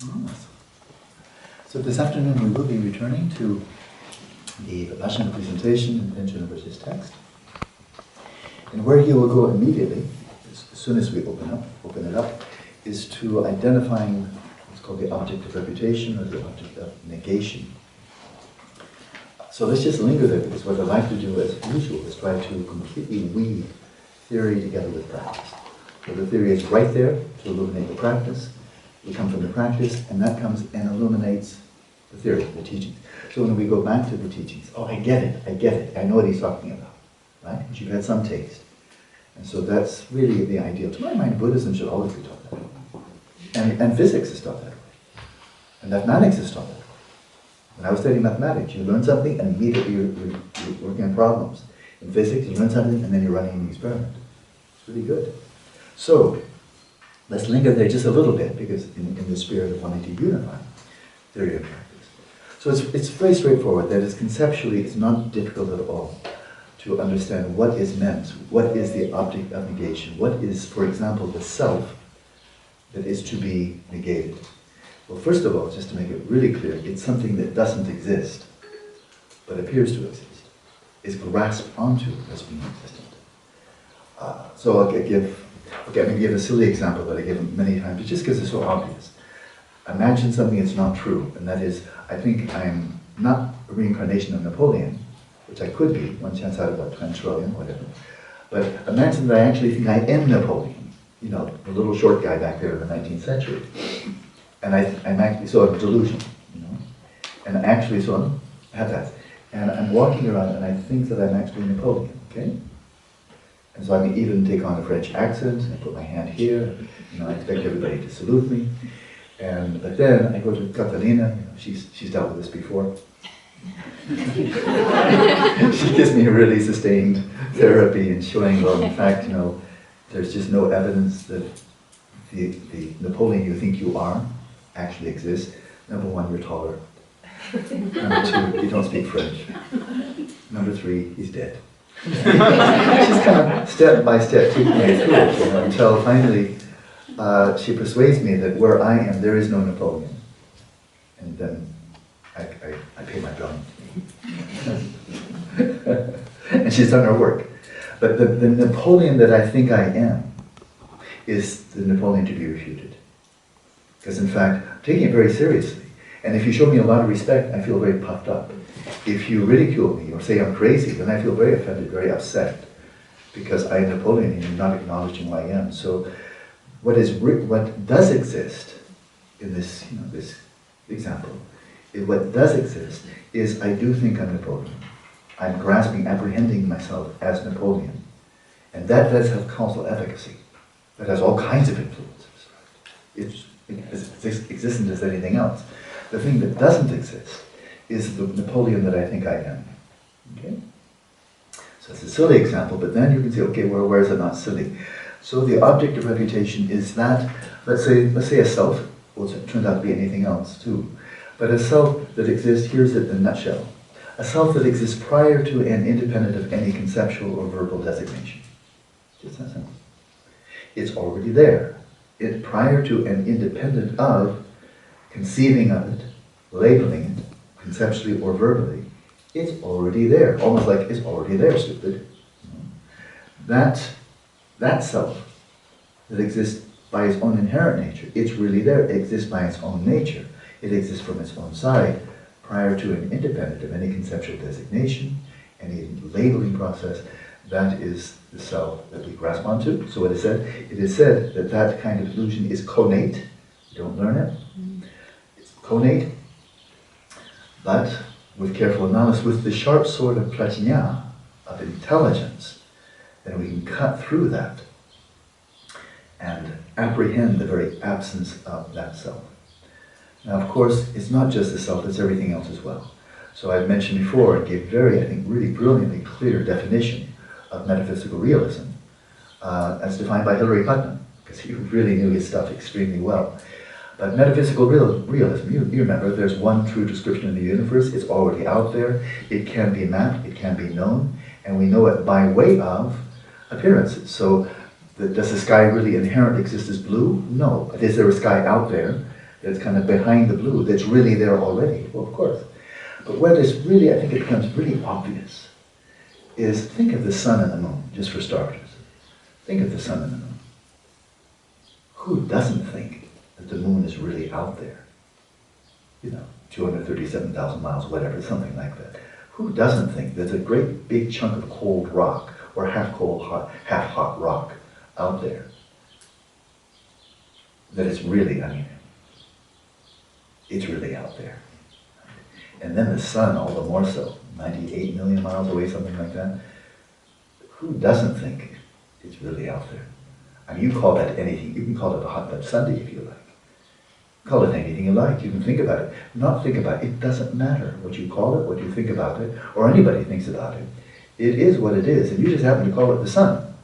Yes. So this afternoon we will be returning to the Vipashyana presentation and Panchen Lozang text. And where he will go immediately, as soon as we open it up, is to identifying what's called the object of reputation or the object of negation. So let's just linger there, because what I'd like to do as usual is try to completely weave theory together with practice. So the theory is right there to illuminate the practice. We come from the practice, and that comes and illuminates the theory, the teachings. So when we go back to the teachings, oh, I get it, I know what he's talking about, right? Because you've had some taste. And so that's really the ideal. To my mind, Buddhism should always be taught that way. And physics is taught that way. And mathematics is taught that way. When I was studying mathematics, you learn something and immediately you're working on problems. In physics, you learn something and then you're running an experiment. It's really good. So, let's linger there just a little bit, because in the spirit of wanting to unify theory and practice. So it's very straightforward. That is, conceptually, it's not difficult at all to understand what is meant, what is the object of negation, what is, for example, the self that is to be negated. Well, first of all, just to make it really clear, it's something that doesn't exist, but appears to exist, is grasped onto as being existent. So I'm going to give a silly example that I give many times, just because it's so obvious. Imagine something that's not true, and that is, I think I'm not a reincarnation of Napoleon, which I could be, one chance out of about 10 trillion, whatever. But imagine that I actually think I am Napoleon, you know, the little short guy back there in the 19th century. And I'm actually sort of delusion, you know, and actually so I have that. And I'm walking around and I think that I'm actually Napoleon, okay? And so I can even take on a French accent, and put my hand here, you know, I expect everybody to salute me. But then I go to Catalina, you know, she's dealt with this before. She gives me a really sustained therapy and showing, well, in fact, you know, there's just no evidence that the Napoleon you think you are actually exists. Number one, you're taller. Number two, you don't speak French. Number three, he's dead. She's kind of step by step taking me through it, you know, until finally she persuades me that where I am, there is no Napoleon. And then I pay my bill. And she's done her work. But the Napoleon that I think I am is the Napoleon to be refuted. Because in fact, I'm taking it very seriously. And if you show me a lot of respect, I feel very puffed up. If you ridicule me or say I'm crazy, then I feel very offended, very upset. Because I am Napoleon and you're not acknowledging who I am. So what does exist in this, you know, this example, what does exist is I do think I'm Napoleon. I'm grasping, apprehending myself as Napoleon. And that does have causal efficacy. That has all kinds of influences. It's as existent as anything else. The thing that doesn't exist is the Napoleon that I think I am. Okay? So it's a silly example, but then you can say, okay, well, where is it not silly? So the object of reputation is that, let's say a self, well, it turns out to be anything else too, but a self that exists, here's it in a nutshell. A self that exists prior to and independent of any conceptual or verbal designation. Just that simple. It's already there. Prior to and independent of conceiving of it, labeling it, conceptually or verbally, it's already there. Almost like it's already there, stupid. That self that exists by its own inherent nature, it's really there. It exists by its own nature. It exists from its own side, prior to and independent of any conceptual designation, any labeling process. That is the self that we grasp onto. So it is said that that kind of illusion is connate. You don't learn it. It's connate. But with careful analysis, with the sharp sword of prajna, of intelligence, then we can cut through that and apprehend the very absence of that self. Now, of course, it's not just the self, it's everything else as well. So I've mentioned before, I gave very, I think, really brilliantly clear definition of metaphysical realism, as defined by Hilary Putnam, because he really knew his stuff extremely well. But metaphysical realism, you remember, there's one true description of the universe, it's already out there, it can be mapped, it can be known, and we know it by way of appearances. So does the sky really inherently exist as blue? No. Is there a sky out there that's kind of behind the blue, that's really there already. Well, of course. But where this really, I think it becomes really obvious, is think of the sun and the moon, just for starters. Think of the sun and the moon. Who doesn't think that the moon is really out there? 237,000 miles, whatever, something like that. Who doesn't think there's a great big chunk of cold rock, or half cold, half hot rock out there? That it's really, it's really out there. And then the sun, all the more so, 98 million miles away, something like that. Who doesn't think it's really out there? You call that anything. You can call it a hotbed Sunday if you like. Call it anything you like. You can think about it. Not think about it. It doesn't matter what you call it, what you think about it, or anybody thinks about it. It is what it is, and you just happen to call it the sun.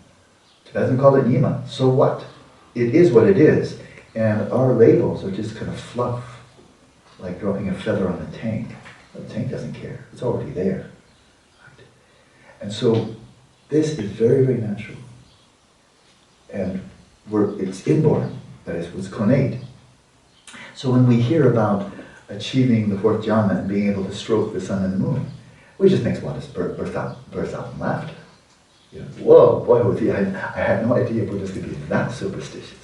Doesn't call it Nima. So what? It is what it is, and our labels are just kind of fluff, like dropping a feather on a tank. The tank doesn't care. It's already there. Right? And so this is very, very natural. And it's inborn. That is, it's connate. So when we hear about achieving the fourth jhana and being able to stroke the sun and the moon, we just makes one burst out in laughter. Whoa, boy, I had no idea Buddhists could be that superstitious.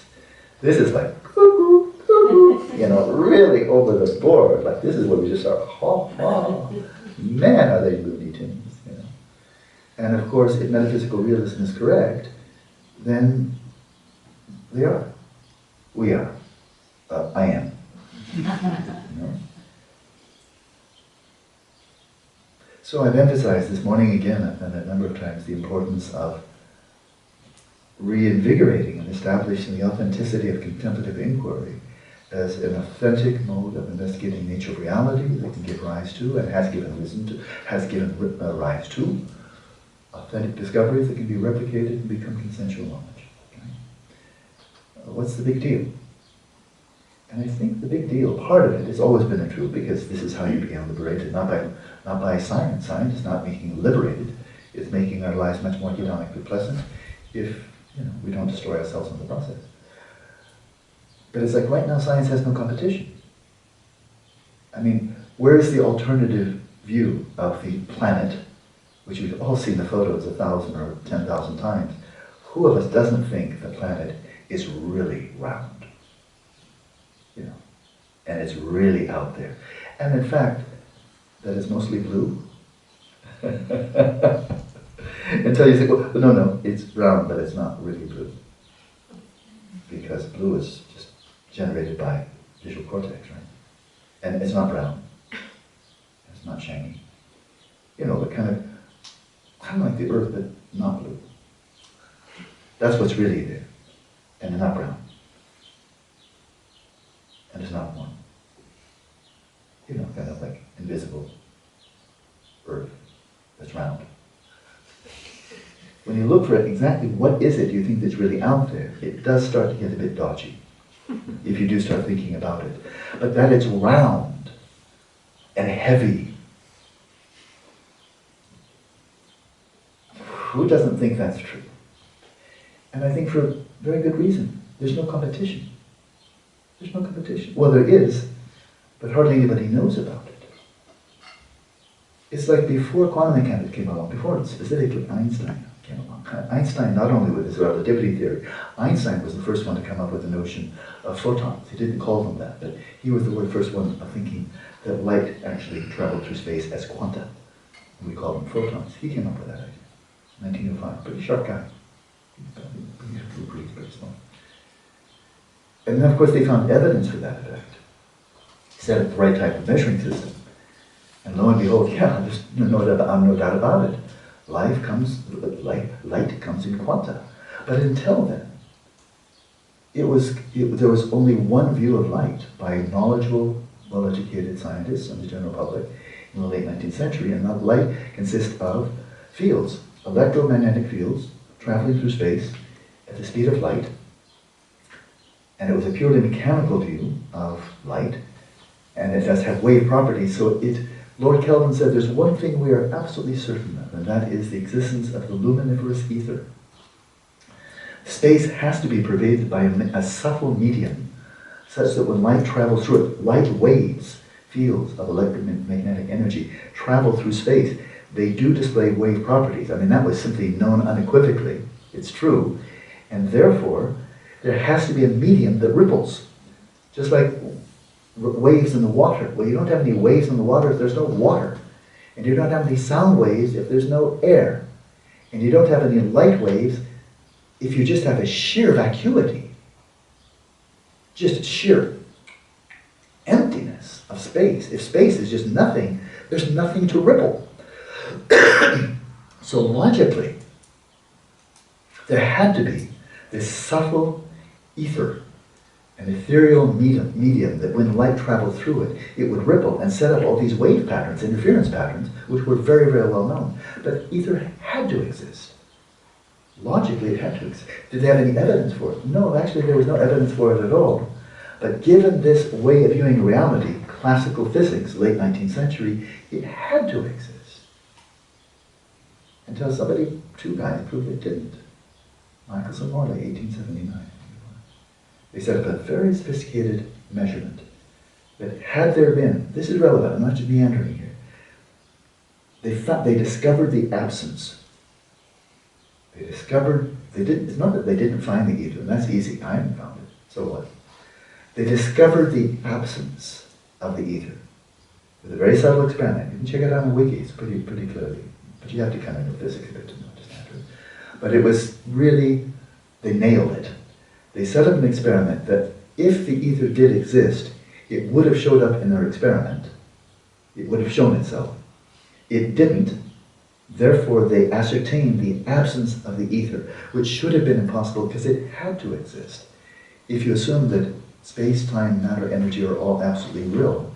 This is like, cuckoo, cuckoo, really over the board. Like this is where we just start, man, are they Looney Tunes, And of course, if metaphysical realism is correct, then they are. We are. I am. So I've emphasized this morning again and a number of times the importance of reinvigorating and establishing the authenticity of contemplative inquiry as an authentic mode of investigating nature of reality that can give rise to and has given rise to authentic discoveries that can be replicated and become consensual knowledge. What's the big deal? And I think the big deal, part of it, has always been true because this is how you become liberated, not by science. Science is not making you liberated. It's making our lives much more hedonically pleasant if we don't destroy ourselves in the process. But it's like right now science has no competition. Where's the alternative view of the planet, which we've all seen the photos 1,000 or 10,000 times? Who of us doesn't think the planet is really round? And it's really out there. And in fact, that it's mostly blue. Until you think, well, no, it's brown, but it's not really blue. Because blue is just generated by visual cortex, right? And it's not brown. It's not shiny. But kind of like the earth, but not blue. That's what's really there. And it's not brown. And it's not one. Kind of like invisible earth that's round. When you look for it, exactly what is it you think that's really out there, it does start to get a bit dodgy if you do start thinking about it. But that it's round and heavy, who doesn't think that's true? And I think for a very good reason. There's no competition. There's no competition. Well, there is, but hardly anybody knows about it. It's like before quantum mechanics came along, before specifically Einstein came along. Einstein, not only with his relativity theory, Einstein was the first one to come up with the notion of photons. He didn't call them that, but he was the first one of thinking that light actually traveled through space as quanta. And we call them photons. He came up with that idea. 1905. Pretty sharp guy. Pretty smart. And then of course they found evidence for that effect. He set up the right type of measuring system. And lo and behold, there's no doubt about it. Light comes in quanta. But until then, there was only one view of light by knowledgeable, well-educated scientists and the general public in the late 19th century, and that light consists of fields, electromagnetic fields, traveling through space at the speed of light. And it was a purely mechanical view of light, and it does have wave properties, so Lord Kelvin said there's one thing we are absolutely certain of, and that is the existence of the luminiferous ether. Space has to be pervaded by a subtle medium, such that when light travels through it, light waves, fields of electromagnetic energy, travel through space. They do display wave properties. I mean, that was simply known unequivocally. It's true. And therefore, there has to be a medium that ripples. Just like waves in the water. Well, you don't have any waves in the water if there's no water. And you don't have any sound waves if there's no air. And you don't have any light waves if you just have a sheer vacuity. Just sheer emptiness of space. If space is just nothing, there's nothing to ripple. So logically, there had to be this subtle ether, an ethereal medium that when light traveled through it, it would ripple and set up all these wave patterns, interference patterns, which were very, very well known. But ether had to exist. Logically, it had to exist. Did they have any evidence for it? No, actually there was no evidence for it at all. But given this way of viewing reality, classical physics, late 19th century, it had to exist. Until somebody, two guys, proved it didn't. Michael and Morley, 1879. They set up a very sophisticated measurement that had there been, this is relevant, I'm not just meandering here, they discovered the absence. It's not that they didn't find the ether, and that's easy, I haven't found it, so what? They discovered the absence of the ether with a very subtle experiment. You can check it out on wikis pretty clearly, but you have to kind of know physics a bit to understand it. But it was really, they nailed it. They set up an experiment that if the ether did exist, it would have showed up in their experiment. It would have shown itself. It didn't. Therefore, they ascertained the absence of the ether, which should have been impossible because it had to exist. If you assume that space, time, matter, energy are all absolutely real,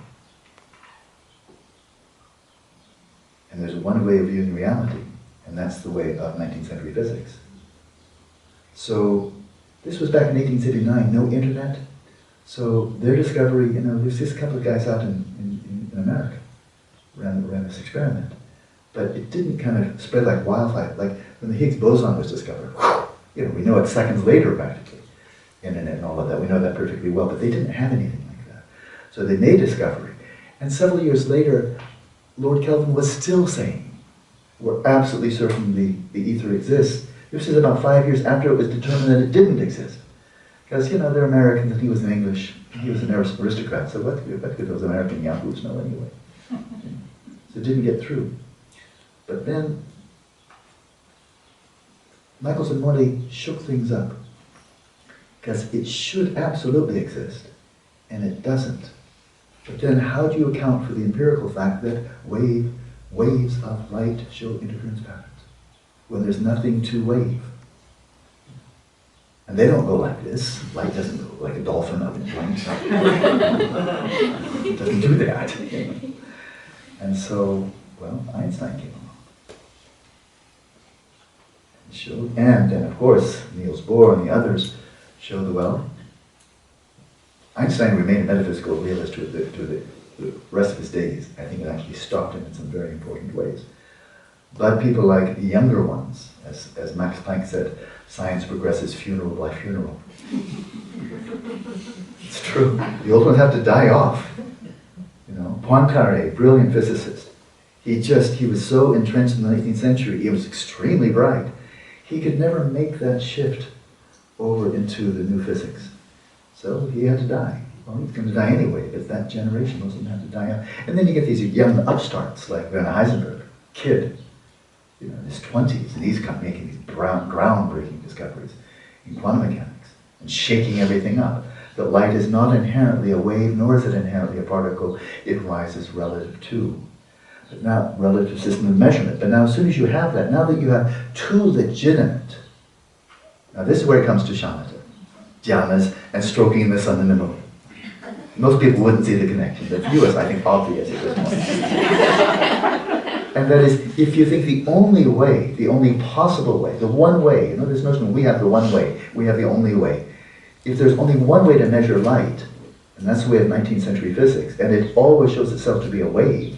and there's one way of viewing reality, and that's the way of 19th century physics. So, this was back in 1879, no internet. So their discovery, there's just a couple of guys out in America ran this experiment. But it didn't kind of spread like wildfire. Like when the Higgs boson was discovered, we know it seconds later practically. Internet and all of that, we know that perfectly well, but they didn't have anything like that. So they made discovery. And several years later, Lord Kelvin was still saying, we're absolutely certain the ether exists. This is about 5 years after it was determined that it didn't exist. Because, they're Americans and he was an English, he was an aristocrat, so what could those American yahoos know anyway? So it didn't get through. But then, Michaels and Morley shook things up. Because it should absolutely exist, and it doesn't. But then how do you account for the empirical fact that waves of light show interference patterns? When there's nothing to wave. And they don't go like this. Light doesn't go like a dolphin up in flames. It doesn't do that. And so, Einstein came along. And then, of course, Niels Bohr and the others showed, Einstein remained a metaphysical realist to the rest of his days. I think it actually stopped him in some very important ways. But people like the younger ones, as Max Planck said, science progresses funeral by funeral. It's true. The old ones have to die off. Poincaré, brilliant physicist. He was so entrenched in the 19th century, he was extremely bright. He could never make that shift over into the new physics. So he had to die. Well, he's going to die anyway, but that generation was going to have to die out. And then you get these young upstarts like Werner Heisenberg, kid, in his 20s, and he's making these groundbreaking discoveries in quantum mechanics and shaking everything up. That light is not inherently a wave, nor is it inherently a particle. It rises relative to, but not relative to system of measurement. But now, as soon as you have that, now that you have two legitimate, now this is where it comes to Shamatha, jhanas, and stroking the sun in the moon. Most people wouldn't see the connection, but for you, it's, I think, obvious at this point. And that is, if you think the only way, the only possible way, the one way, this notion, we have the one way, we have the only way. If there's only one way to measure light, and that's the way of 19th century physics, and it always shows itself to be a wave,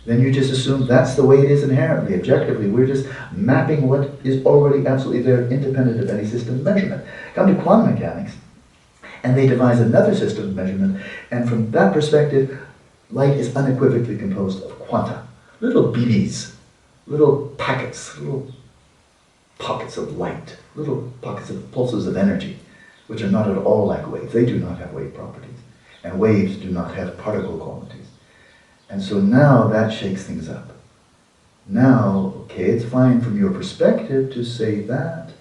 then you just assume that's the way it is inherently, objectively. We're just mapping what is already absolutely there, independent of any system of measurement. Come to quantum mechanics, And they devise another system of measurement, and from that perspective, light is unequivocally composed of quanta, little BBs, little packets, little pockets of light, little pockets of pulses of energy, which are not at all like waves. They do not have wave properties, and waves do not have particle qualities. And so now that shakes things up. Now, okay, it's fine from your perspective to say that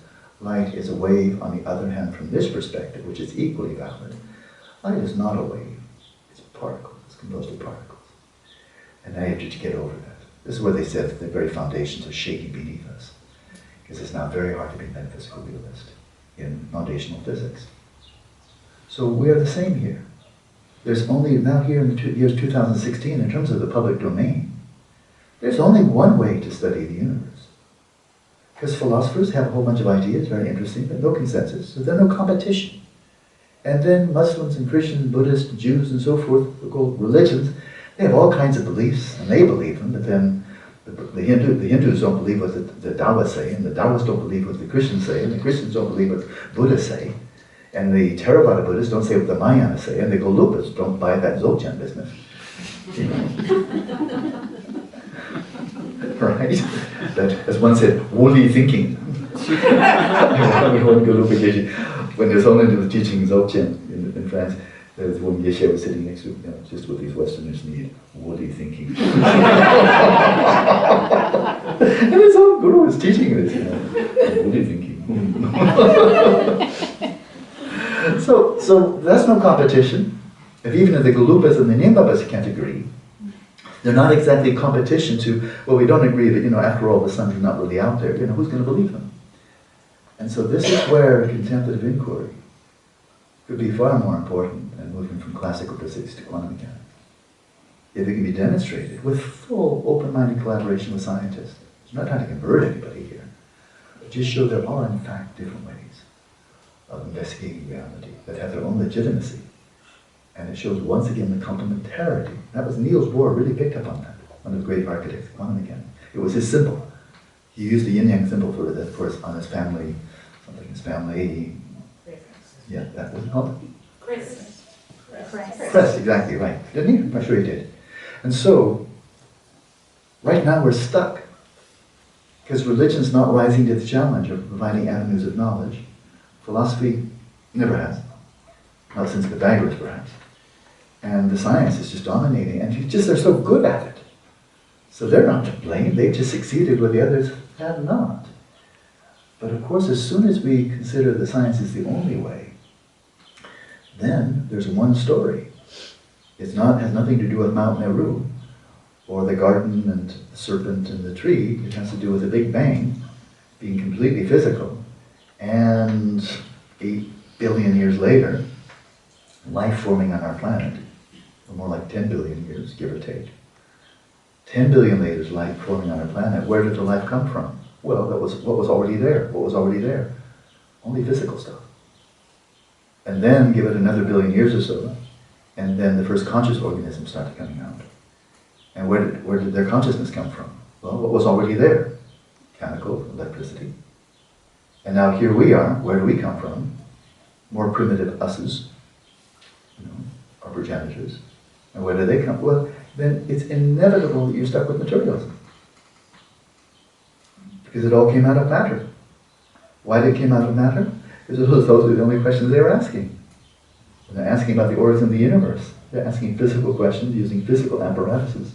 light is a wave. On the other hand, from this perspective, which is equally valid, light is not a wave. It's a particle. It's composed of particles. And now you have to get over that. This is where they said that the very foundations are shaking beneath us, because it's now very hard to be a metaphysical realist in foundational physics. So we are the same here. There's only, now here in the years 2016, in terms of the public domain, there's only one way to study the universe. Because philosophers have a whole bunch of ideas, very interesting, but no consensus, so there's no competition. And then Muslims and Christians, Buddhists, Jews, and so forth, the called religions, they have all kinds of beliefs, and they believe them, but then the Hindus don't believe what the Taoists say, and the Taoists don't believe what the Christians say, and the Christians don't believe what Buddhists say, and the Theravada Buddhists don't say what the Mahayana say, and the Gelugpas don't buy that Dzogchen business. Right? That, as one said, woolly thinking. When there's only the teaching Dzogchen in France, there's one Yeshe was sitting next to just what these Westerners need, woolly thinking. And his own guru is teaching this, woolly thinking. So that's no competition. Even if the Gelugpas and the Nimbapas can't agree, they're not exactly competition to, well, we don't agree that, after all, the suns are not really out there. Who's going to believe them? And so this is where contemplative inquiry could be far more important than moving from classical physics to quantum mechanics. If it can be demonstrated with full open-minded collaboration with scientists. It's not trying to convert anybody here, but just show there are in fact different ways of investigating reality that have their own legitimacy. And it shows once again the complementarity. That was Niels Bohr really picked up on that, one of the great architects of quantum mechanics. It was his symbol. He used the yin-yang symbol for on his family, something his family. Yeah, that was it called? Crest. Crest, exactly right. Didn't he? I'm sure he did. And so, right now we're stuck. Because religion's not rising to the challenge of providing avenues of knowledge. Philosophy never has. Not since Pythagoras, perhaps. And the science is just dominating, and they're so good at it. So they're not to blame, they've just succeeded where the others have not. But of course, as soon as we consider that science is the only way, then there's one story. Has nothing to do with Mount Meru, or the garden and the serpent and the tree. It has to do with the Big Bang being completely physical, and 8 billion years later, life forming on our planet, or more like 10 billion years, give or take. 10 billion years life forming on our planet. Where did the life come from? Well, that was what was already there. What was already there? Only physical stuff. And then give it another billion years or so, and then the first conscious organisms started coming out. And where did their consciousness come from? Well, what was already there? Chemical, electricity. And now here we are. Where do we come from? More primitive us's, our progenitors. And where do they come? Well, then it's inevitable that you're stuck with materialism. Because it all came out of matter. Why did it come out of matter? Because those are the only questions they were asking. And they're asking about the origin of the universe. They're asking physical questions using physical apparatuses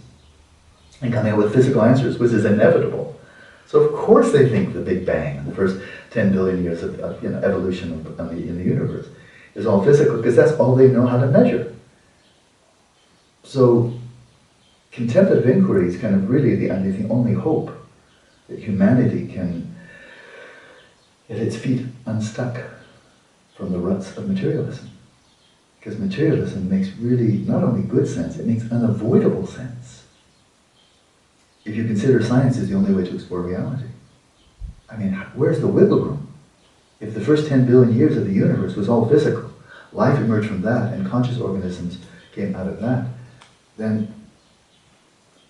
and coming up with physical answers, which is inevitable. So of course they think the Big Bang and the first 10 billion years of evolution in the universe is all physical, because that's all they know how to measure. So contemplative inquiry is kind of really the only hope that humanity can get its feet unstuck from the ruts of materialism. Because materialism makes really not only good sense, it makes unavoidable sense. If you consider science is the only way to explore reality. I mean, where's the wiggle room? If the first 10 billion years of the universe was all physical, life emerged from that, and conscious organisms came out of that, then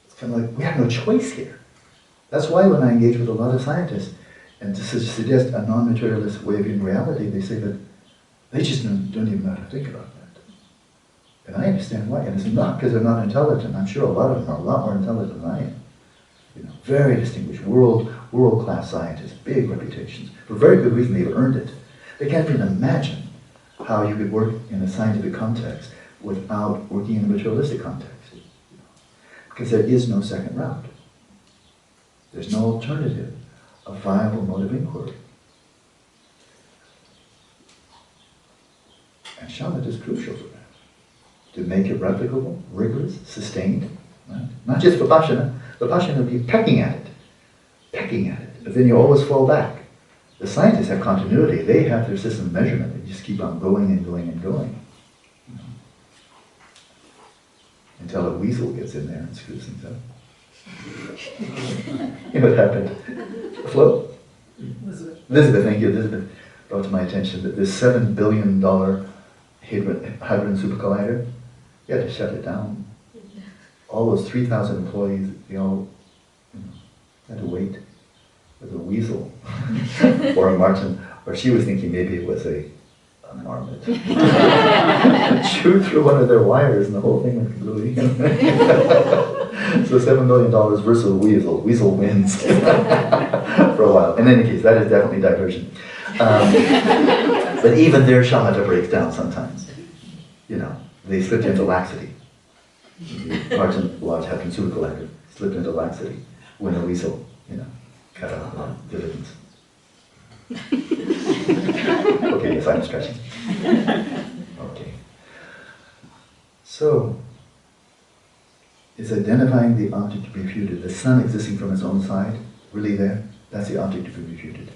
it's kind of like, we have no choice here. That's why when I engage with a lot of scientists, and to suggest a non-materialist way of viewing reality, they say that They just don't even know how to think about that. And I understand why. And it's not because they're not intelligent. I'm sure a lot of them are a lot more intelligent than I am. You know, very distinguished, world-class scientists, big reputations. For very good reason, they've earned it. They can't even imagine how you could work in a scientific context without working in a materialistic context. Because there is no second route. There's no alternative, a viable mode of inquiry. And shamatha is crucial for that. To make it replicable, rigorous, sustained. Right? Not just Vipashyana. Vipashyana would be pecking at it. But then you always fall back. The scientists have continuity. They have their system of measurement. They just keep on going and going and going. You know, until a weasel gets in there and screws things up. You know what happened? Flo? Elizabeth, thank you. Elizabeth brought to my attention that this $7 billion Hadron Super Collider, you had to shut it down. All those 3,000 employees, they all had to wait. With a weasel or a marten, or she was thinking maybe it was a marmot. Chewed through one of their wires and the whole thing went completely. So $7 million versus a weasel. Weasel wins for a while. In any case, that is definitely diversion. But even their shamatha breaks down sometimes. You know, they slipped into laxity. Panchen Lozang Chökyi slipped into laxity when a weasel, you know, cut out the dividends. Okay, yes, I'm stretching. Okay. So, is identifying the object to be refuted, the sun existing from its own side, really there? That's the object to be refuted.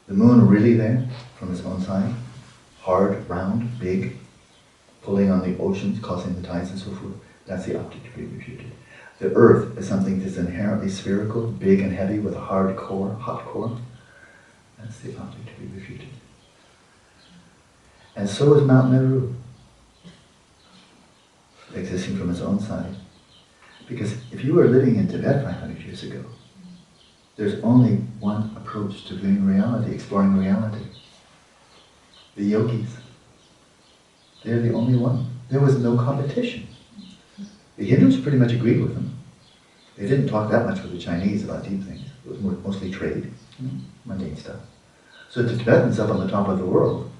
The moon really there, from its own side? Hard, round, big, pulling on the oceans, causing the tides and so forth? That's the object to be refuted. The earth is something that's inherently spherical, big and heavy, with a hard core, hot core. That's the object to be refuted. And so is Mount Meru, existing from its own side. Because if you were living in Tibet 500 years ago, there's only one approach to viewing reality, exploring reality. The yogis. They're the only one. There was no competition. The Hindus pretty much agreed with them. They didn't talk that much with the Chinese about deep things. It was mostly trade, mundane stuff. So the Tibetans up on the top of the world,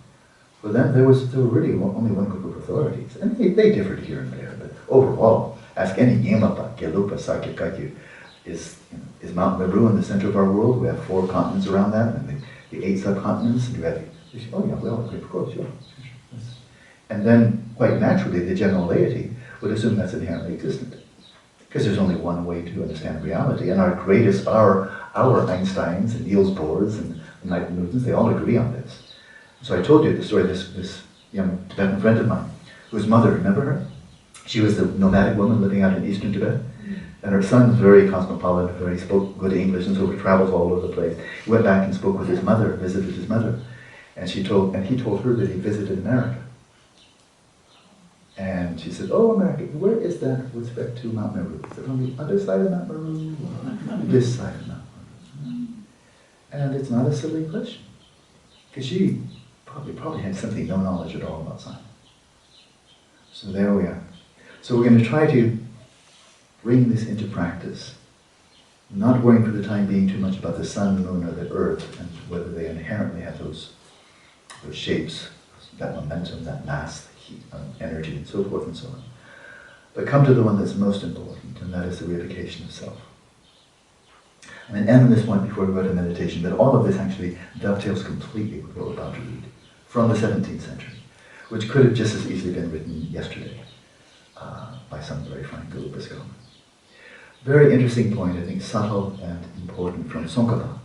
for them there were really only one group of authorities. And they differed here and there, but overall, ask any Yemapa, Gelug Mahamudra Tradition, is Mount Meru in the center of our world? We have 4 continents around that, and the 8 subcontinents, and you have, oh yeah, we all agree, of course, sure. And then, quite naturally, the general laity would assume that's inherently existent. Because there's only one way to understand reality, and our Einsteins and Niels Bohrs and Enlightened Newtons, they all agree on this. So I told you the story of this young Tibetan friend of mine, whose mother, remember her? She was the nomadic woman living out in eastern Tibet, and her son, very cosmopolitan, spoke good English, and so he travels all over the place. He went back and spoke with his mother, visited his mother, and he told her that he visited America. And she said, oh, America, where is that with respect to Mount Meru? Is it on the other side of Mount Meru or this side of Mount Meru? And it's not a silly question, because she probably had something, no knowledge at all about science. So there we are. So we're going to try to bring this into practice, not worrying for the time being too much about the sun, the moon, or the earth, and whether they inherently have those shapes, that momentum, that mass, heat, energy, and so forth and so on. But come to the one that's most important, and that is the reification of self. I'm going to end on this point before we go to meditation, but all of this actually dovetails completely with what we're about to read from the 17th century, which could have just as easily been written yesterday by some very fine Gelug scholar. Very interesting point, I think, subtle and important, from Tsongkhapa.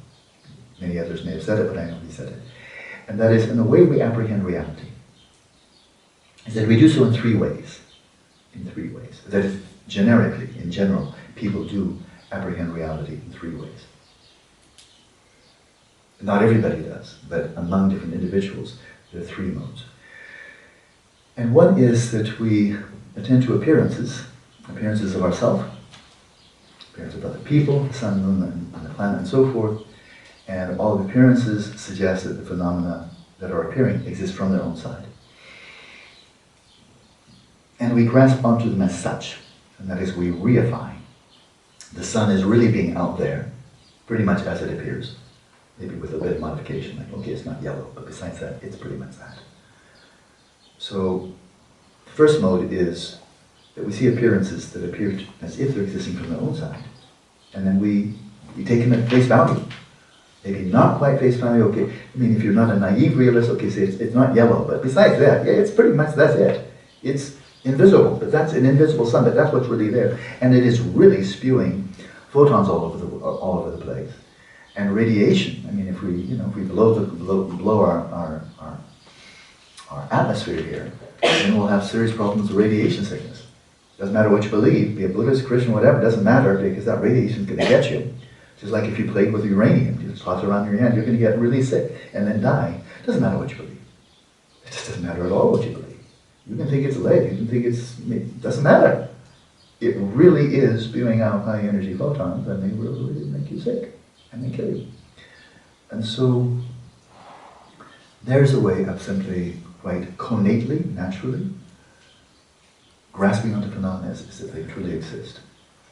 Many others may have said it, but I know he said it. And that is, in the way we apprehend reality, is that we do so in 3 ways. In 3 ways. That is, generically, in general, people do apprehend reality in 3 ways. Not everybody does, but among different individuals, there are 3 modes. And one is that we attend to appearances of ourselves, appearance of other people, the sun, moon, and the planet, and so forth, and all the appearances suggest that the phenomena that are appearing exist from their own side. And we grasp onto them as such, and that is we reify. The sun is really being out there, pretty much as it appears, maybe with a bit of modification, like, okay, it's not yellow, but besides that, it's pretty much that. So, the first mode is that we see appearances that appear as if they're existing from their own side, and then we take them at face value. Maybe not quite face value, okay, I mean, if you're not a naive realist, okay, say it's not yellow, but besides that, yeah, it's pretty much, that's it. It's invisible, but that's an invisible sun, but that's what's really there. And it is really spewing photons all over the place. And radiation, I mean, if we blow our atmosphere here, then we'll have serious problems with radiation sickness. Doesn't matter what you believe, be a Buddhist, Christian, whatever, doesn't matter, because that radiation is going to get you. Just like if you played with uranium, you just toss it around your hand, you're going to get really sick and then die. Doesn't matter what you believe. It just doesn't matter at all what you believe. You can think it's lead, you can think it doesn't matter. It really is spewing out high energy photons, and they really make you sick, and they kill you. And so, there's a way of simply, quite connately, naturally, grasping onto phenomena as if they truly exist.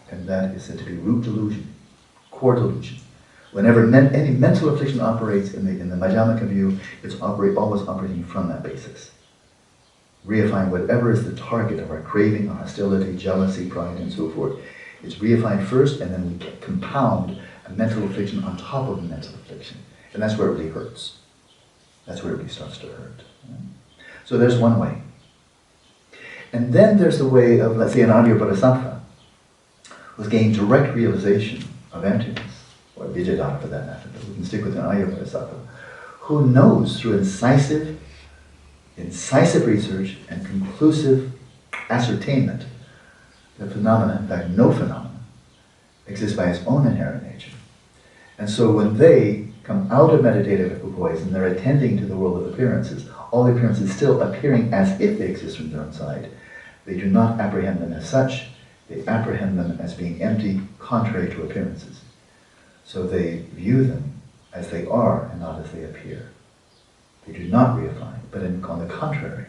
And that is said to be root delusion, core delusion. Whenever any mental affliction operates in the Madhyamaka view, it's always operating from that basis. Reifying whatever is the target of our craving, our hostility, jealousy, pride, and so forth. It's reified first, and then we compound a mental affliction on top of a mental affliction. And that's where it really hurts. That's where it really starts to hurt. So there's one way. And then there's the way of, let's say, an Arya Bodhisattva, who's gained direct realization of emptiness, or Vijayadhana for that matter, but we can stick with an Arya Bodhisattva, who knows through incisive research and conclusive ascertainment that phenomena, in fact no phenomena, exist by its own inherent nature. And so when they come out of meditative equipoise and they're attending to the world of appearances, all the appearances still appearing as if they exist from their own side, they do not apprehend them as such, they apprehend them as being empty, contrary to appearances. So they view them as they are and not as they appear. They do not reify, but on the contrary,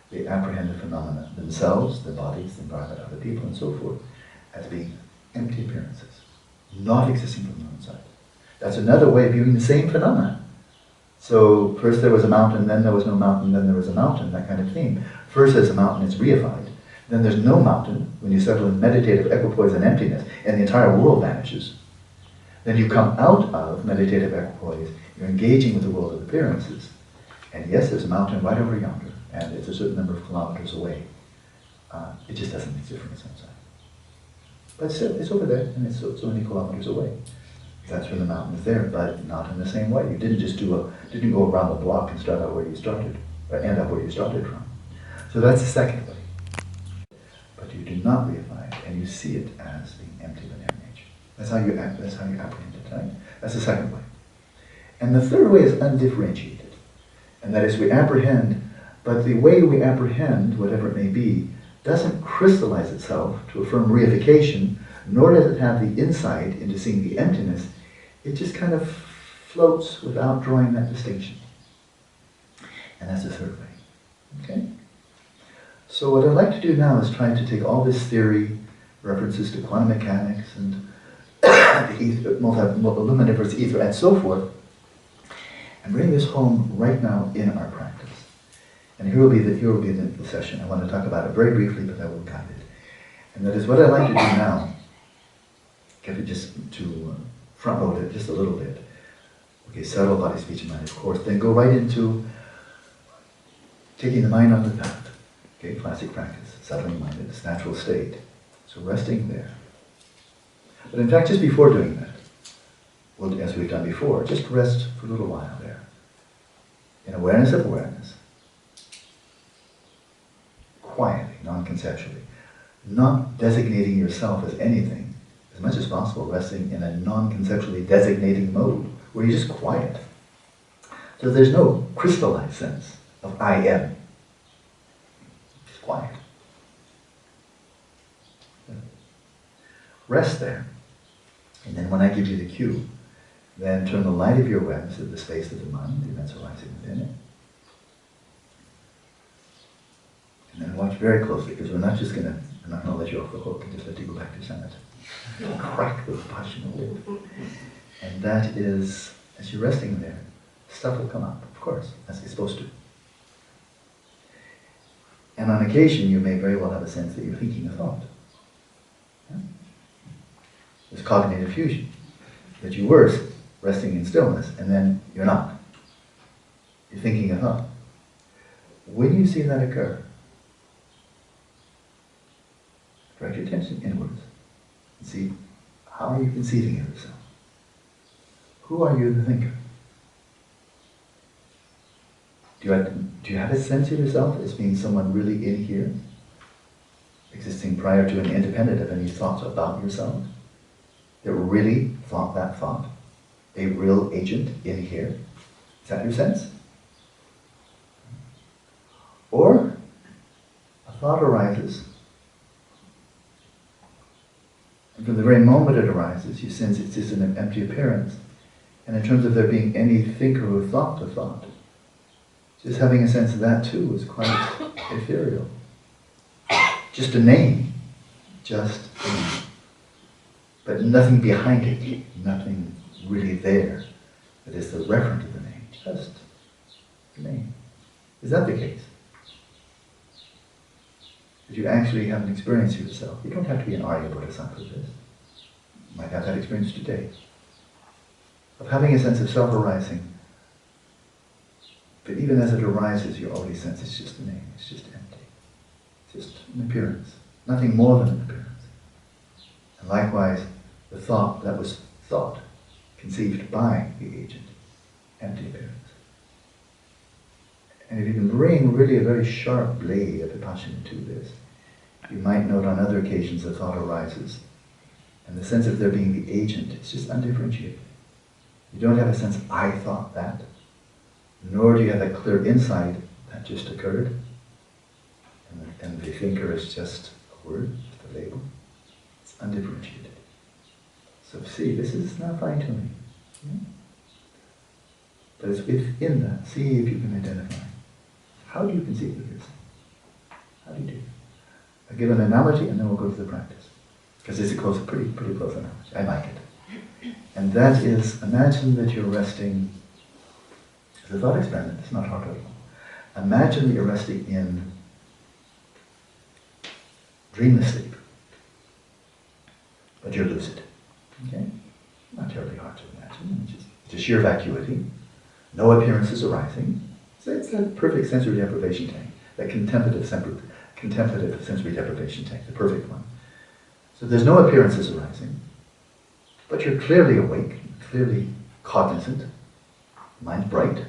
they apprehend the phenomena themselves, their bodies, the environment, other people, and so forth, as being empty appearances, not existing from their own side. That's another way of viewing the same phenomena. So first there was a mountain, then there was no mountain, then there was a mountain, that kind of theme. First there's a mountain, it's reified. Then there's no mountain, when you settle in meditative equipoise and emptiness, and the entire world vanishes. Then you come out of meditative equipoise, you're engaging with the world of appearances. And yes, there's a mountain right over yonder, and it's a certain number of kilometers away. It just doesn't exist from its own side. But still, it's over there, and it's so many kilometers away. That's where the mountain is there, but not in the same way. You didn't just didn't go around the block and start out where you started, or end up where you started from. So that's the second way. But you do not reify it, and you see it as being empty of inherent nature. That's how you apprehend it, right? That's the second way. And the third way is undifferentiated. And that is we apprehend, but the way we apprehend, whatever it may be, doesn't crystallize itself to a firm reification, nor does it have the insight into seeing the emptiness. It just kind of floats without drawing that distinction. And that's the third way. Okay? So what I'd like to do now is try to take all this theory, references to quantum mechanics and the ether, luminiferous ether, and so forth, and bring this home right now in our practice. And here will be the session. I want to talk about it very briefly, but I will guide it. And that is what I'd like to do now. Get it just to front load it just a little bit. Okay, settle body, speech, and mind, of course. Then go right into taking the mind on the path. Okay, classic practice, settling mind in its natural state. So resting there. But in fact, just before doing that, well, as we've done before, just rest for a little while there. In awareness of awareness. Quietly, non-conceptually. Not designating yourself as anything. As much as possible, resting in a non-conceptually designating mode, where you're just quiet. So there's no crystallized sense of I am. Just quiet. Rest there. And then when I give you the cue, then turn the light of your awareness to the space of the mind, the events arising within it. watch very closely, because I'm not gonna let you off the hook and just let you go back to Shamatha. Crack the Vipashyana whip. And that is, as you're resting there, stuff will come up, of course, as it's supposed to. And on occasion, you may very well have a sense that you're thinking a thought. Yeah? There's cognitive fusion, that you were resting in stillness, and then you're not. You're thinking a thought. When you see that occur, direct your attention inwards and see, how are you conceiving of yourself? Who are you, the thinker? Do you have a sense of yourself as being someone really in here, existing prior to and independent of any thoughts about yourself, that really thought that thought, a real agent in here? Is that your sense? Or a thought arises, and from the very moment it arises, you sense it's just an empty appearance. And in terms of there being any thinker who thought the thought, just having a sense of that too is quite ethereal. Just a name, just a name. But nothing behind it, nothing really there that is the referent of the name, just the name. Is that the case? That you actually have an experience of yourself. You don't have to be an Arya Bodhisattva for this. You might have that experience today. Of having a sense of self arising. But even as it arises, you already sense it's just a name, it's just empty. It's just an appearance. Nothing more than an appearance. And likewise, the thought that was thought, conceived by the agent, empty appearance. And if you can bring really a very sharp blade of Vipassana to this, you might note on other occasions the thought arises, and the sense of there being the agent is just undifferentiated. You don't have a sense of, I thought that, nor do you have a clear insight that just occurred, and the thinker is just a word, just a label. It's undifferentiated. So see, this is not fine-tuning. Yeah? But it's within that. See if you can identify. How do you conceive of yourself? How do you do it? I'll give an analogy and then we'll go to the practice. Because it's a pretty close analogy. I like it. And that is, imagine that you're resting, it's a thought experiment, it's not hard at all. Imagine that you're resting in dreamless sleep. But you're lucid. Okay? Not terribly hard to imagine. It's just sheer vacuity. No appearances arising. So it's that perfect sensory deprivation tank, that contemplative sensory deprivation tank, the perfect one. So there's no appearances arising, but you're clearly awake, clearly cognizant, mind bright.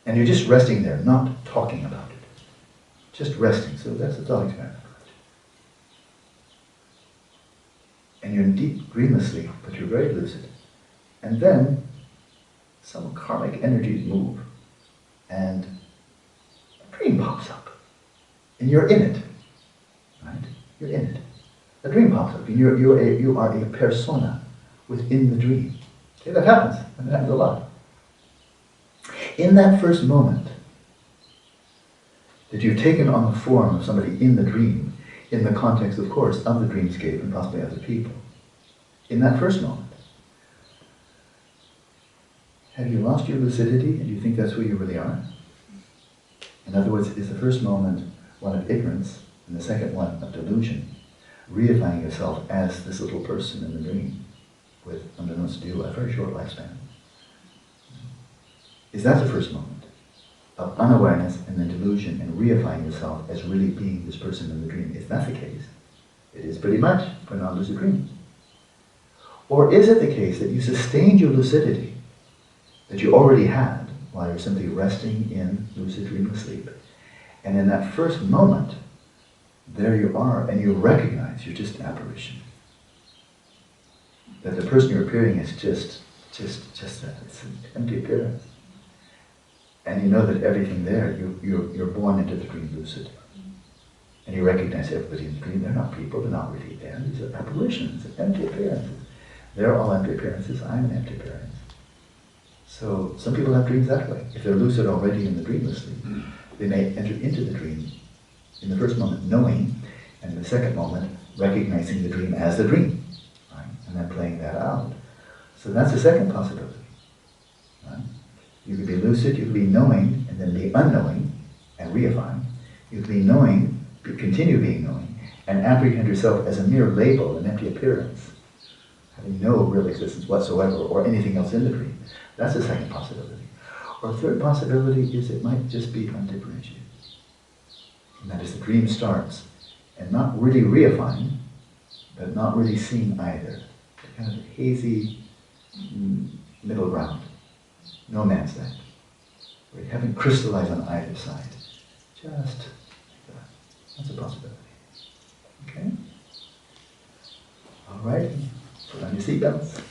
And you're just resting there, not talking about it. Just resting. So that's a thought experiment. And you're in deep dreamless sleep, but you're very lucid. And then some karmic energies move, and a dream pops up, and you're in it, right? You're in it. A dream pops up, and you are a persona within the dream. Okay, that happens, and it happens a lot. In that first moment, that you've taken on the form of somebody in the dream, in the context, of course, of the dreamscape and possibly other people, in that first moment, have you lost your lucidity and you think that's who you really are? In other words, is the first moment one of ignorance and the second one of delusion, reifying yourself as this little person in the dream with, unbeknownst to you, a very short lifespan? Is that the first moment of unawareness and then delusion and reifying yourself as really being this person in the dream? If that's the case, it is pretty much for non-lucid dreams. Or is it the case that you sustained your lucidity that you already had while you're simply resting in lucid dreamless sleep, and in that first moment, there you are, and you recognize you're just an apparition. That the person you're appearing is just that, it's an empty appearance. And you know that everything there, you're born into the dream lucid. And you recognize everybody in the dream, they're not people, they're not really there, these are apparitions, empty appearances. They're all empty appearances, I'm an empty appearance. So some people have dreams that way. If they're lucid already in the dreamless sleep, They may enter into the dream in the first moment knowing, and in the second moment recognizing the dream as the dream, right? And then playing that out. So that's the second possibility. Right? You could be lucid, you could be knowing, and then be unknowing, and reifying. You could be knowing, continue being knowing, and apprehend yourself as a mere label, an empty appearance, having no real existence whatsoever, or anything else in the dream. That's the second possibility. Or a third possibility is it might just be undifferentiated. And that is the dream starts, and not really reifying, but not really seeing either. Kind of a hazy middle ground. No man's land. Where you haven't crystallized on either side. Just like that. That's a possibility. Okay? All right. Put on your seatbelts.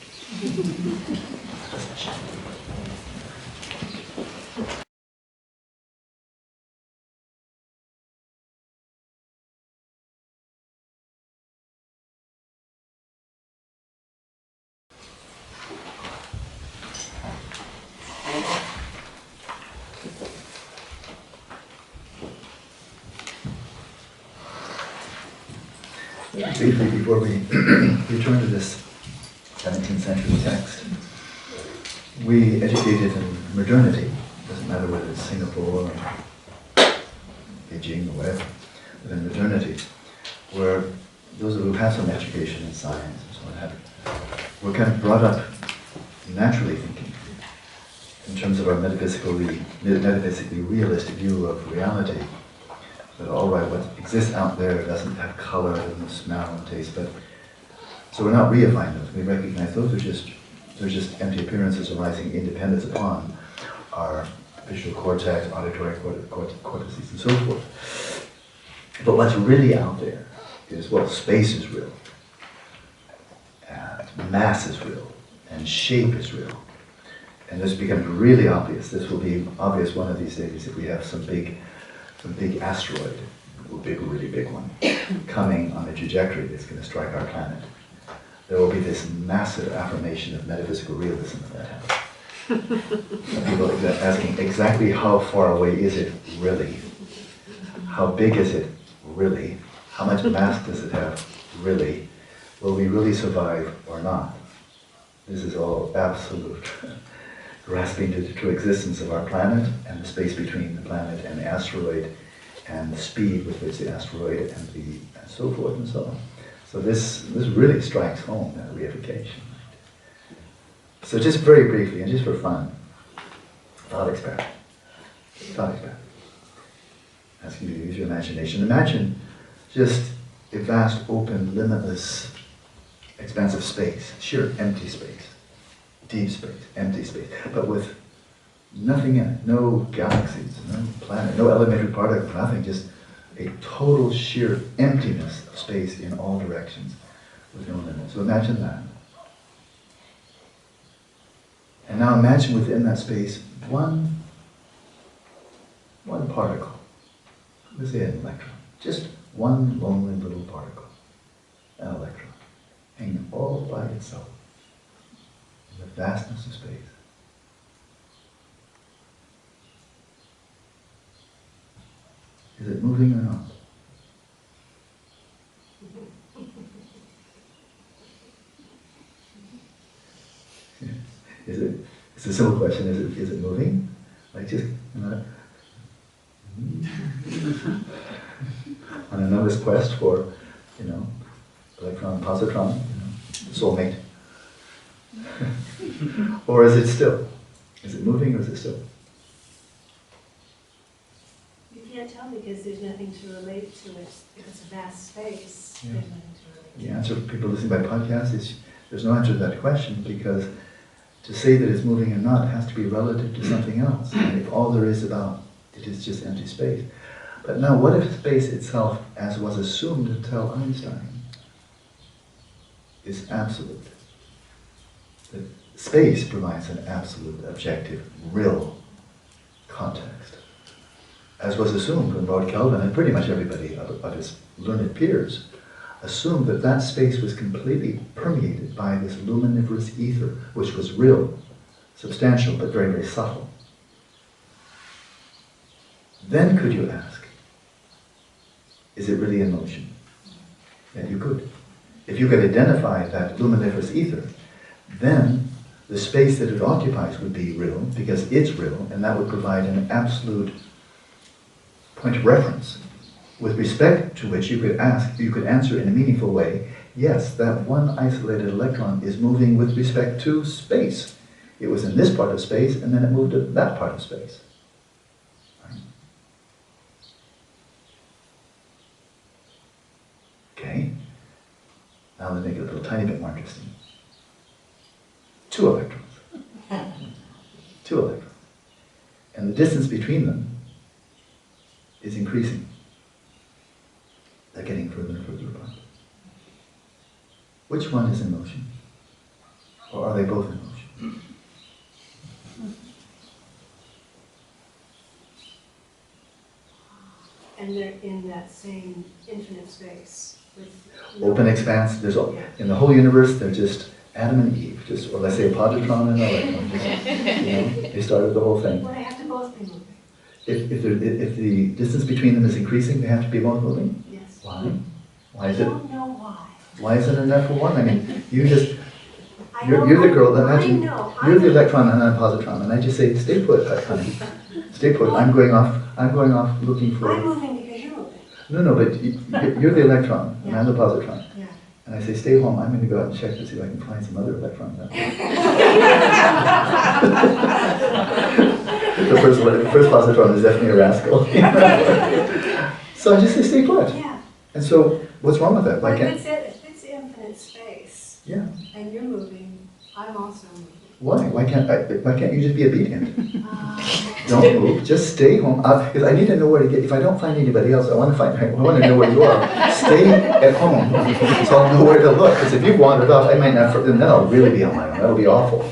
Briefly, before we return to this 17th century text, we educated in modernity, doesn't matter whether it's Singapore or Beijing or whatever, but in modernity, where those who have some education in science and so on were kind of brought up naturally thinking in terms of our metaphysically realistic view of reality. That all right, what exists out there doesn't have color, doesn't smell and taste, but so we're not reifying those. We recognize those are just empty appearances arising independence upon our visual cortex, auditory cortices, and so forth. But what's really out there is, well, space is real, and mass is real, and shape is real. And this becomes really obvious. This will be obvious one of these days if we have some big asteroid, really big one, coming on a trajectory that's going to strike our planet. There will be this massive affirmation of metaphysical realism if that happens. People asking exactly how far away is it really? How big is it really? How much mass does it have really? Will we really survive or not? This is all absolute grasping to the true existence of our planet and the space between the planet and the asteroid and the speed with which the asteroid and so forth and so on. So this really strikes home that reification. So just very briefly and just for fun, thought experiment. Ask you to use your imagination. Imagine just a vast, open, limitless, expansive space, sheer empty space. Deep space, empty space, but with nothing in it, no galaxies, no planet, no elementary particle, nothing, just a total sheer emptiness of space in all directions with no limit. So imagine that. And now imagine within that space one particle, let's say an electron, just one lonely little particle, an electron, hanging all by itself. The vastness of space. Is it moving or not? It's a simple question, is it moving? Like just, on a novice quest for, electron, positron, soulmate. Or is it still? Is it moving or is it still? You can't tell because there's nothing to relate to it. If it's a vast space, Yeah. there's nothing to relate to. The answer for people listening by podcast is there's no answer to that question, because to say that it's moving or not has to be relative to something else. And if all there is about it is just empty space. But now what if space itself, as was assumed until Einstein, is absolute? That space provides an absolute, objective, real context. As was assumed when Lord Kelvin and pretty much everybody of his learned peers assumed that that space was completely permeated by this luminiferous ether, which was real, substantial, but very, very subtle. Then could you ask, is it really in motion? Yeah, you could. If you could identify that luminiferous ether, then the space that it occupies would be real, because it's real, and that would provide an absolute point of reference with respect to which you could answer in a meaningful way, yes, that one isolated electron is moving with respect to space. It was in this part of space, and then it moved to that part of space. Right? Okay, now let's make it a little tiny bit more interesting. 2 electrons. 2 electrons. And the distance between them is increasing. They're getting further and further apart. Which one is in motion? Or are they both in motion? And they're in that same infinite space. With Open expanse, in the whole universe, they're just Adam and Eve, or let's say a positron and an electron. They started the whole thing. Well, they have to both be moving. If the distance between them is increasing, they have to be both moving? Yes. Why? Why is I it? don't know why. Why isn't it enough for one? I mean, you're the girl, imagine you're the electron and I'm a positron, and I just say, stay put, honey. Stay put. I'm going off looking for... I'm moving because you're moving. No, but you're the electron, and I'm the positron. Yeah. And I say, stay home, I'm going to go out and check to see if I can find some other electrons out there. the first positron is definitely a rascal. So I just say, stay put. Yeah. And so, what's wrong with that? But if it's infinite space, yeah. and you're moving, I'm also moving. Why? Why can't you just be obedient? Don't move. Just stay home. Because I need to know where to get. If I don't find anybody else, I want to know where you are. Stay at home, so I'll know where to look. Because if you wandered off, I might not. Then I'll really be on my own. That'll be awful.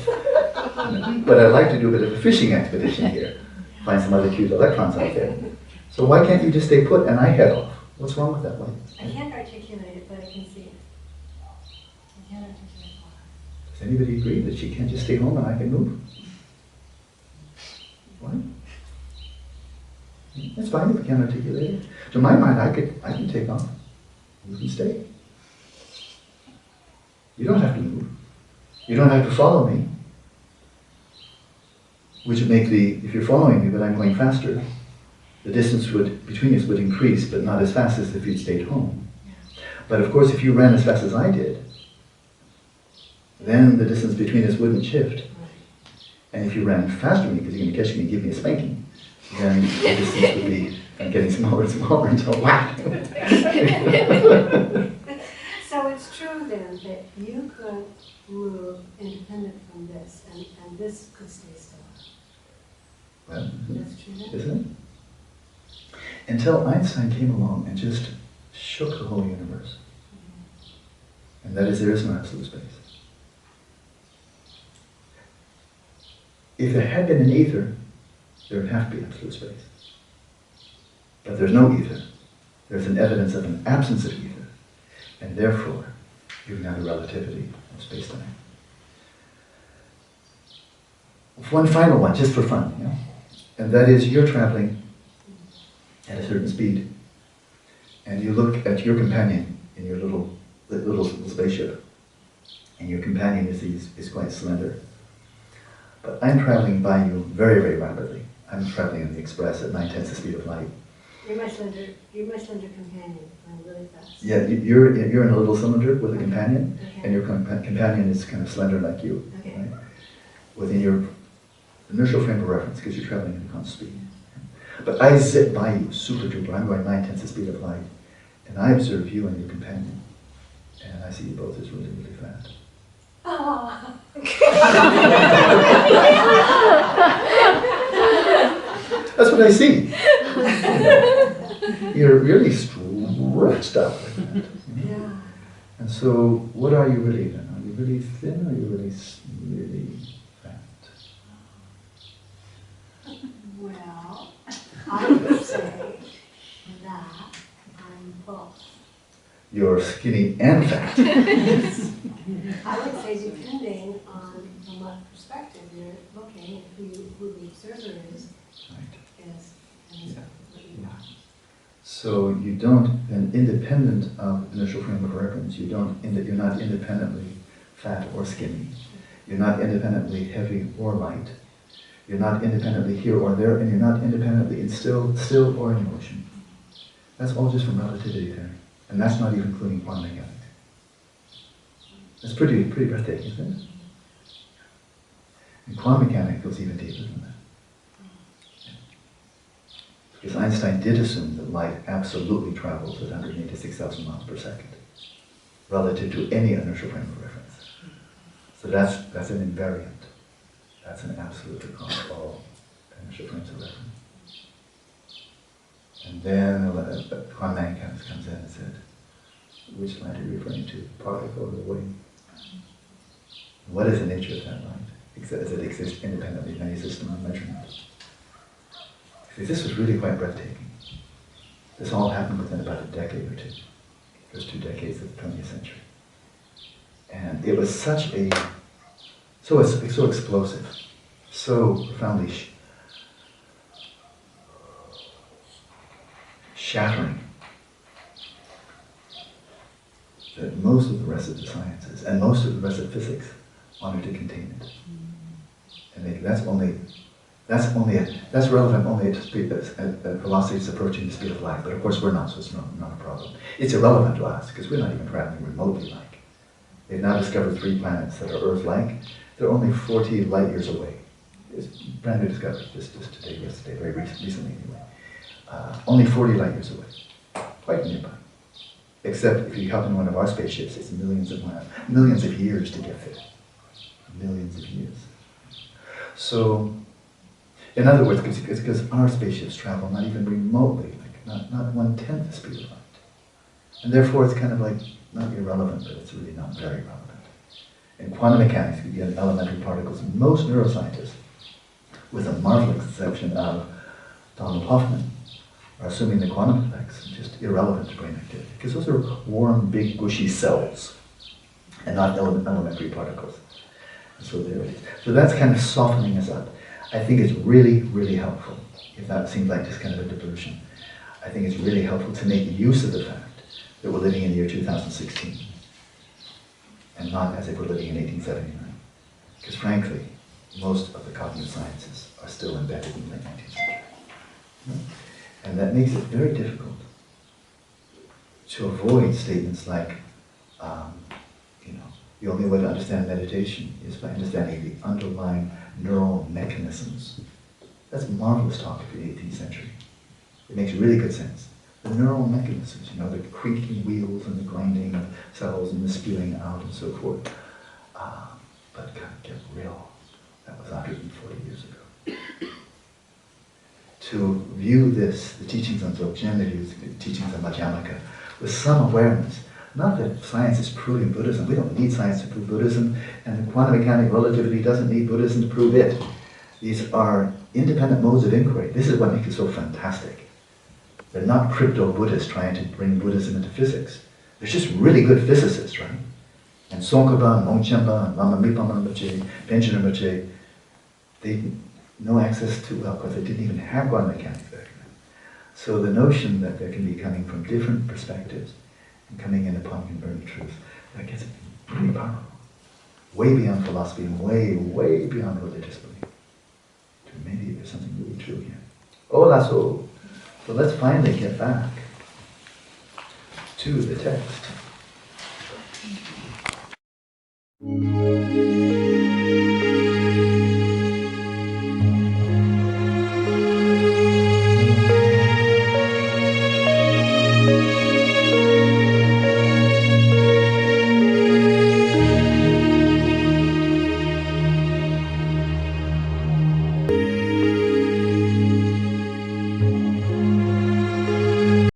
But I'd like to do a bit of a fishing expedition here. Find some other cute electrons out there. So why can't you just stay put and I head off? What's wrong with that? Why? I can't articulate it, but I can see it. I can't articulate why. Does anybody agree that she can't just stay home and I can move? Why? That's fine if you can't articulate it. To my mind, I can take off. You can stay. You don't have to move. You don't have to follow me. Which would make if you're following me but I'm going faster, the distance between us would increase, but not as fast as if you'd stayed home. Yeah. But of course, if you ran as fast as I did, then the distance between us wouldn't shift. And if you ran faster than me, because you're going to catch me and give me a spanking, then the distance would be getting smaller and smaller until whack. So it's true then that you could move independent from this, and this could stay still. Well, That's true. isn't it? Until Einstein came along and just shook the whole universe. And that is, there is no absolute space. If there had been an ether, there would have to be absolute space. But there's no ether. There's an evidence of an absence of ether. And therefore, you've got a relativity of space-time. One final one, just for fun, and that is you're traveling at a certain speed, and you look at your companion in your little spaceship, and your companion is quite slender. But I'm traveling by you very, very rapidly. I'm traveling in the express at 9/10 the speed of light. You're my slender companion. I'm really fast. Yeah, you're in a little cylinder with a companion, Okay. and your companion is kind of slender like you. Okay. Right? Within your inertial frame of reference, because you're traveling at a constant speed. But I zip by you, super duper. I'm going 9/10 the speed of light, and I observe you and your companion, and I see you both as really, really fast. That's what I see. You're really stretched out like that. Yeah. And so, what are you really then? Are you really thin, or are you really fat? Well, I would say that I'm both. You're skinny and fat. I would say depending on from what perspective you're looking, who the observer is, Right. and Yeah. So you don't, and independent of initial frame of reference, you're not independently fat or skinny. You're not independently heavy or light. You're not independently here or there, and you're not independently in still or in motion. That's all just from relativity theory. And that's not even including quantum mechanics. It's pretty breathtaking, isn't it? And quantum mechanics goes even deeper than that. Because Einstein did assume that light absolutely travels at 186,000 miles per second, relative to any inertial frame of reference. So that's an invariant. That's an absolute across all inertial frames of reference. And then quantum mechanics comes in and said, which light are you referring to, particle or wave? What is the nature of that light? Does it exist independently of any system of measurement? See, this was really quite breathtaking. This all happened within about a decade or two, first 2 decades of the 20th century. And it was so explosive, so profoundly shattering, that most of the rest of the sciences and most of the rest of physics wanted to contain it. And that's relevant only at the speed that velocity is approaching the speed of light. But of course we're not, so it's not a problem. It's irrelevant to us because we're not even traveling remotely like. They've now discovered 3 planets that are Earth-like. They're only 40 light years away. It's brand new discovery, just today, yesterday, very recently anyway. Only 40 light years away, quite nearby. Except if you hop in one of our spaceships, it's millions of years to get there. Millions of years. So, in other words, it's because our spaceships travel not even remotely, like not 1/10 the speed of light. And therefore it's kind of like, not irrelevant, but it's really not very relevant. In quantum mechanics, you get elementary particles. Most neuroscientists, with a marvelous exception of Donald Hoffman, are assuming the quantum effects are just irrelevant to brain activity. Because those are warm, big, gushy cells, and not elementary particles. So there it is. So that's kind of softening us up. I think it's really, really helpful, if that seems like just kind of a diversion. I think it's really helpful to make use of the fact that we're living in the year 2016, and not as if we're living in 1879. Because frankly, most of the cognitive sciences are still embedded in the late 19th century. And that makes it very difficult to avoid statements like, the only way to understand meditation is by understanding the underlying neural mechanisms. That's marvelous talk for the 18th century. It makes really good sense. The neural mechanisms, the creaking wheels and the grinding of cells and the spewing out and so forth. But get real. That was 140 years ago. To view this, the teachings on Dzogchen, the teachings on Madhyamaka, with some awareness. Not that science is proving Buddhism. We don't need science to prove Buddhism, and the quantum mechanic relativity doesn't need Buddhism to prove it. These are independent modes of inquiry. This is what makes it so fantastic. They're not crypto-Buddhists trying to bring Buddhism into physics. They're just really good physicists, right? And Tsongkhapa, and Longchenpa, and Lama Mipama Rinpoche, Panchen Rinpoche, they no access to, well, because they didn't even have quantum mechanics back then. So the notion that there can be coming from different perspectives and coming in upon convergent truth, that gets pretty powerful. Way beyond philosophy and way, way beyond religious belief. Maybe there's something really true here. Hola, so let's finally get back to the text.